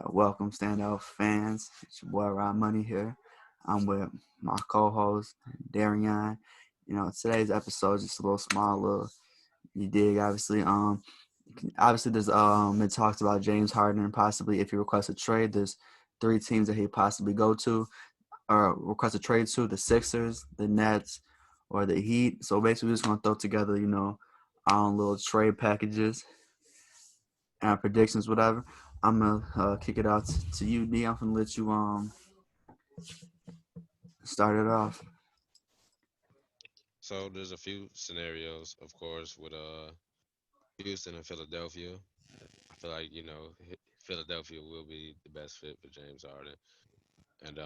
Welcome, Standout fans. It's your boy Rod Money here. I'm with my co-host Derrion. Today's episode is just a little small, little you dig. Obviously, there's it talks about James Harden and possibly if he requests a trade. There's three teams that he possibly go to or request a trade to: the Sixers, the Nets, or the Heat. So basically, we're just gonna throw together, our own little trade packages and predictions, whatever. I'm gonna kick it out to you, D. I'm gonna let you start it off. So there's a few scenarios, of course, with Houston and Philadelphia. I feel like Philadelphia will be the best fit for James Harden, and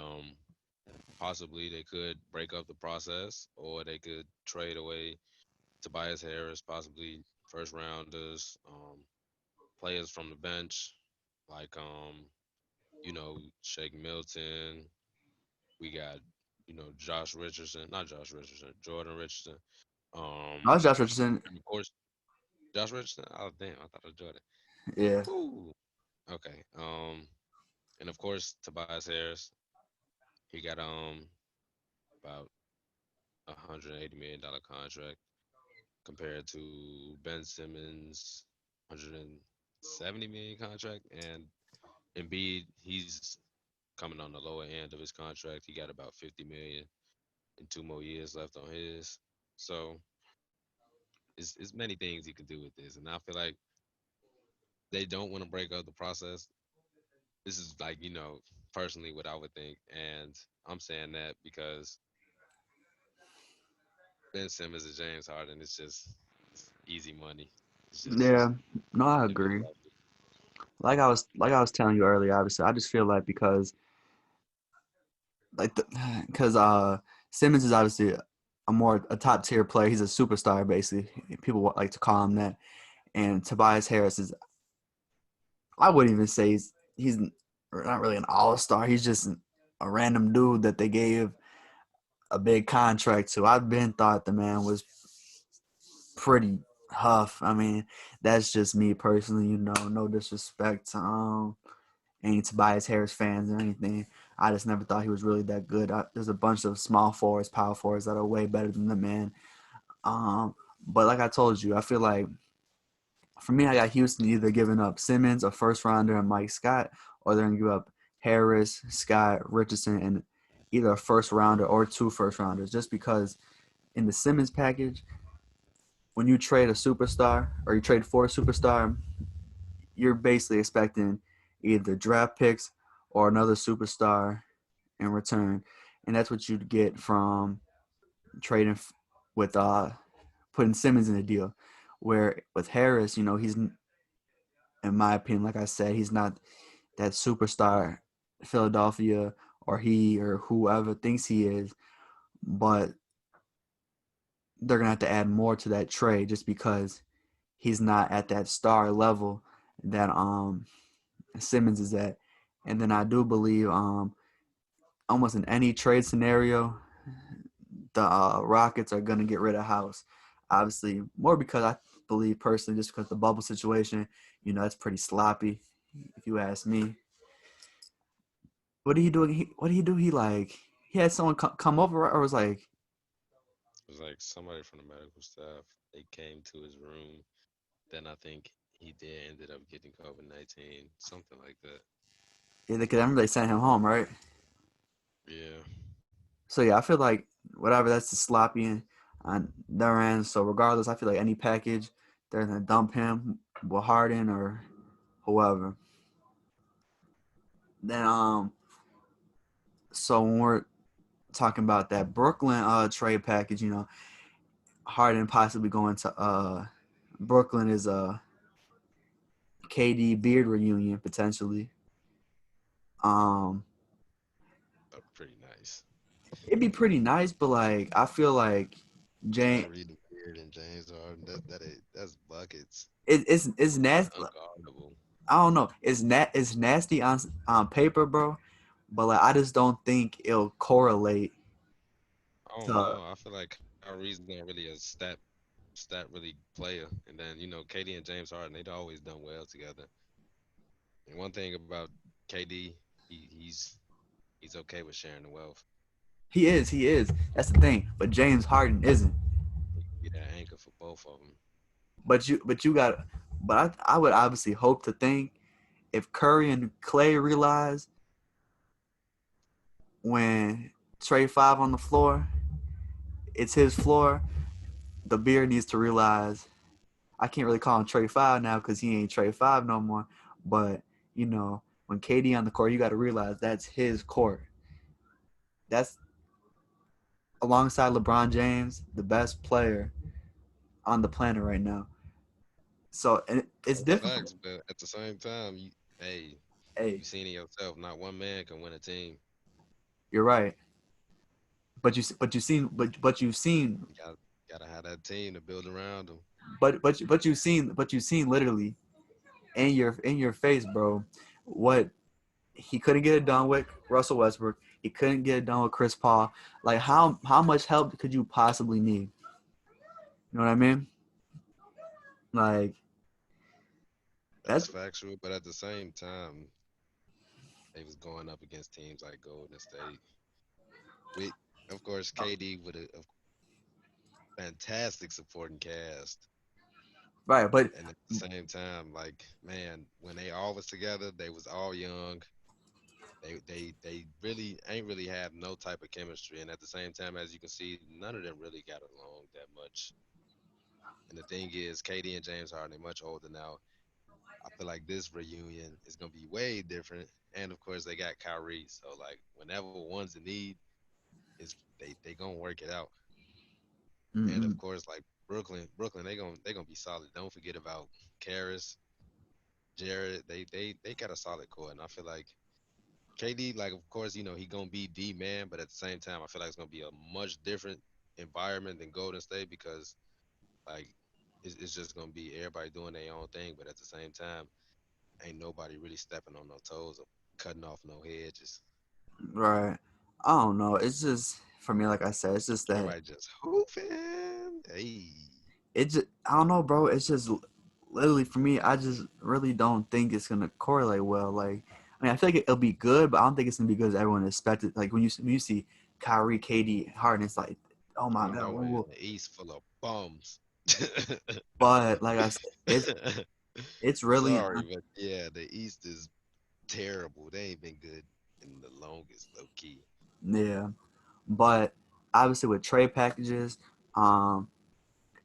possibly they could break up the process, or they could trade away Tobias Harris, possibly first rounders, players from the bench like Shake Milton. We got Josh Richardson, not Josh Richardson, Jordan Richardson. I Um, was Josh Richardson. and of course Josh Richardson. Oh damn, I thought it was Jordan. Yeah, Woo. Okay. And of course Tobias Harris. He got about $180 million contract compared to Ben Simmons 170 million contract, and Embiid he's coming on the lower end of his contract. He got about 50 million and 2 more years left on his. So it's many things he could do with this, and I feel like they don't want to break up the process. This is like personally what I would think, and I'm saying that because Ben Simmons and James Harden, it's easy money. It's just yeah. No, I it'd be agree. lovely. Like I was telling you earlier, obviously, I just feel like like because Simmons is obviously a top tier player. He's a superstar, basically. People like to call him that. And Tobias Harris is, I wouldn't even say he's not really an all star. He's just a random dude that they gave a big contract to. I've been thought the man was pretty huff. I mean, that's just me personally. No disrespect to any Tobias Harris fans or anything. I just never thought he was really that good. There's a bunch of small forwards, power forwards that are way better than the man. Um, but like I told you, I feel like for me, I got Houston either giving up Simmons, a first rounder, and Mike Scott, or they're gonna give up Harris, Scott, Richardson, and either a first rounder or two first rounders. Just because in the Simmons package, when you trade a superstar or you trade for a superstar, you're basically expecting either draft picks or another superstar in return, and that's what you'd get from trading with putting Simmons in the deal. Where with Harris, he's in my opinion, like I said, he's not that superstar Philadelphia or he or whoever thinks he is, but they're gonna have to add more to that trade just because he's not at that star level that Simmons is at. And then I do believe almost in any trade scenario, the Rockets are gonna get rid of House. Obviously, more because I believe personally, just because the bubble situation, it's pretty sloppy, if you ask me. What did he do? What did he do? He had someone come over, or was like, It was like somebody from the medical staff. They came to his room. Then I think he did ended up getting COVID-19, something like that. yeah, because I remember they sent him home, right? Yeah. So yeah, I feel like whatever, that's just sloppy on their end. So regardless, I feel like any package, they're gonna dump him with Harden or whoever. Then so when we're talking about that Brooklyn trade package, Harden possibly going to Brooklyn is a KD beard reunion potentially. Um, Pretty nice. it'd be pretty nice, but like I feel like Jane, Kyrie the Beard and James Harden. That's buckets. it's That's nasty. unguardable. I don't know. It's nasty on paper, bro. But like I just don't think it'll correlate I don't to. know. I feel like Kyrie's not really a stat really player. And then, KD and James Harden, they'd always done well together. And one thing about KD, he's okay with sharing the wealth. He is. He is. That's the thing. But James Harden isn't. He can be that anchor for both of them. But you got. But I would obviously hope to think if Curry and Clay realize when Trey Five on the floor, it's his floor. The beard needs to realize I can't really call him Trey Five now because he ain't Trey Five no more. But you know, when KD on the court, you got to realize that's his court. That's alongside LeBron James, the best player on the planet right now. So and it's That's different. facts, but at the same time, hey, Hey, you seen it yourself. Not one man can win a team. you're right. But you've seen You gotta have that team to build around them. but you've seen literally in your face, bro. What he couldn't get it done with Russell Westbrook. He couldn't get it done with Chris Paul. Like how much help could you possibly need? You know what I mean? Like That's that's factual, but at the same time, they was going up against teams like Golden State. With, of course, KD with a fantastic supporting cast. right. But And at the same time, like man, when they all was together, they was all young. They really ain't really have no type of chemistry. And at the same time, as you can see, none of them really got along that much. And the thing is, KD and James Harden are much older now. I feel like this reunion is gonna be way different. And of course, they got Kyrie, so like whenever one's in need, is they gonna work it out. And of mm-mm, course, like Brooklyn, they gonna be solid. Don't forget about Karras, Jared. They got a solid core, and I feel like KD, like of course, he gonna be the man, but at the same time, I feel like it's gonna be a much different environment than Golden State because like it's just gonna be everybody doing their own thing, but at the same time, ain't nobody really stepping on no toes or cutting off no hedges. right. I don't know. It's just for me, like I said, it's just that Everybody just hooping. Hey, I don't know, bro. It's just literally for me. I just really don't think it's gonna correlate well. Like, I mean, I feel like it'll be good, but I don't think it's gonna be good as everyone expected. Like when you see Kyrie, KD, Harden, it's like, oh my you god. know, Whoa, in whoa. the East full of bums. But like I said, it's really Sorry, but yeah, the East is terrible. They ain't been good in the longest, low key. yeah. But obviously with trade packages, um,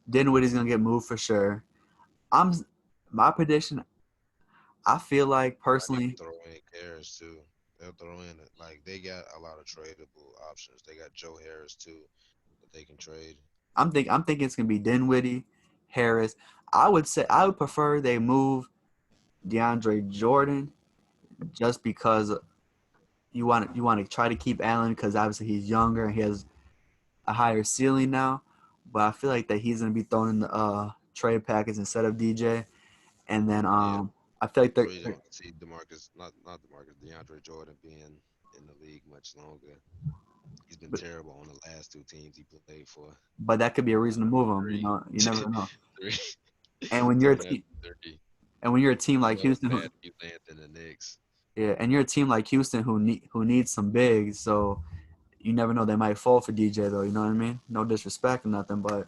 Dinwiddie's gonna get moved for sure. I'm my prediction. I feel like Might even personally, throw in Harris too. They'll throw in it. Like they got a lot of tradable options. They got Joe Harris too that they can trade. I'm thinking it's gonna be Dinwiddie, Harris. I would say I would prefer they move DeAndre Jordan just because you want to try to keep Allen because obviously he's younger and he has a higher ceiling now. But I feel like that he's gonna be thrown in the trade package instead of DJ. And then Yeah, I feel like I they're, really don't see Demarcus, not Demarcus, DeAndre Jordan being in the league much longer. He's been but, terrible on the last two teams he played for. but that could be a reason to move him. You Three, know, you never know. three. And when you're a Turn that team, to three. and when you're a team I like love Houston, who, Matthew Lant in the Knicks. yeah, and you're a team like Houston who needs some bigs, so you never know they might fall for DJ though. You know what I mean? No disrespect or nothing, but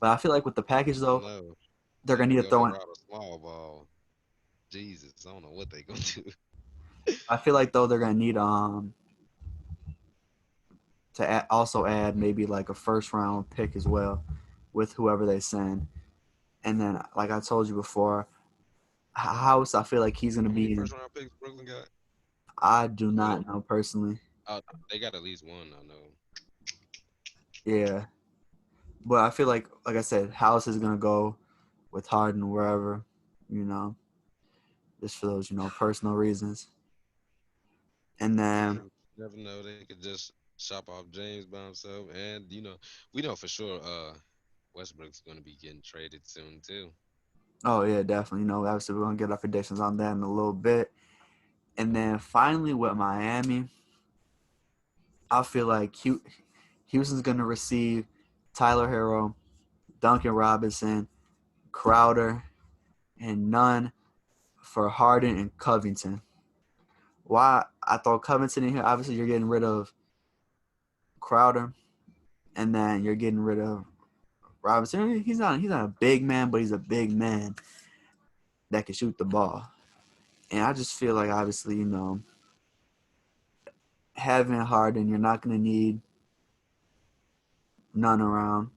I feel like with the package I don't though, know. they're They gonna need can to go that throw in. route of small ball. Jesus, I don't know what they gonna do. I feel like though they're gonna need to also add maybe like a first round pick as well with whoever they send. And then like I told you before, House I feel like he's gonna How many be first in. round picks Brooklyn got? I do 12? not know personally. They got at least one, I know. Yeah, but I feel like I said, House is gonna go with Harden wherever, you know, just for those personal reasons. And Yeah, then never know. They could just shop off James by himself. And, we know for sure Westbrook's going to be getting traded soon, too. oh yeah, definitely. Obviously we're gonna get our predictions on that in a little bit. And then finally with Miami, I feel like Houston's gonna receive Tyler Hero, Duncan Robinson, Crowder, and none for Harden and Covington. why I throw Covington in here. Obviously, you're getting rid of Crowder, and then you're getting rid of Robinson. He's not a big man, but he's a big man that can shoot the ball. And I just feel like obviously, having Harden, you're not gonna need none around.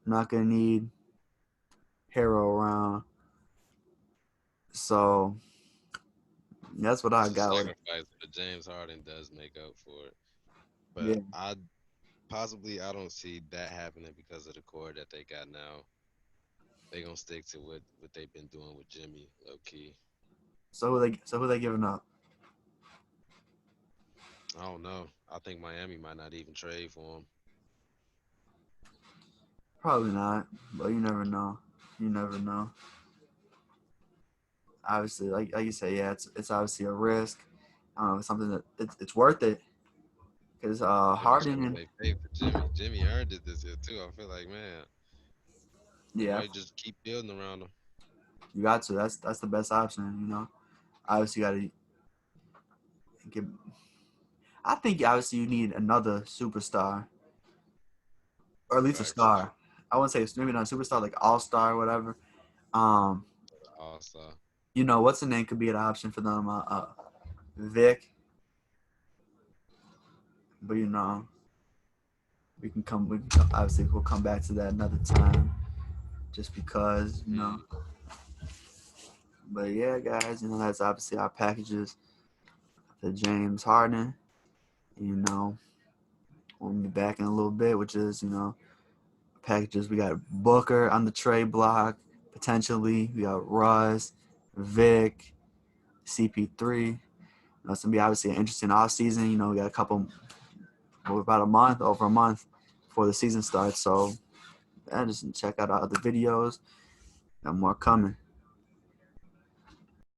Not gonna need Hero around. So that's what I It's a got with it. sacrifice, but James Harden does make up for it. But Yeah. I don't see that happening because of the core that they got now. They gonna stick to what they've been doing with Jimmy, low key. So who they giving up? I don't know. I think Miami might not even trade for him. Probably not, but you never know. You never know. Obviously, like you say, yeah, it's obviously a risk. It's something that it's worth it because They be Harden trying to and play fake for Jimmy. Jimmy earned it this year too. I feel like, man, they yeah, might just keep building around him. you got to. That's the best option. Obviously, you got to get. I think obviously you need another superstar or at least a Facts. star. I wouldn't say maybe not a superstar, like all star or whatever. Um, All star. what's the name could be an option for them. Vic, but obviously we'll come back to that another time, just because Hmm. But yeah, guys, that's obviously our packages for James Harden. You know, we'll be back in a little bit, which is packages. We got Booker on the trade block potentially. We got Russ, Vic, CP3. It's gonna be obviously an interesting off season. We got about over a month before the season starts. So just check out our other videos. Got more coming.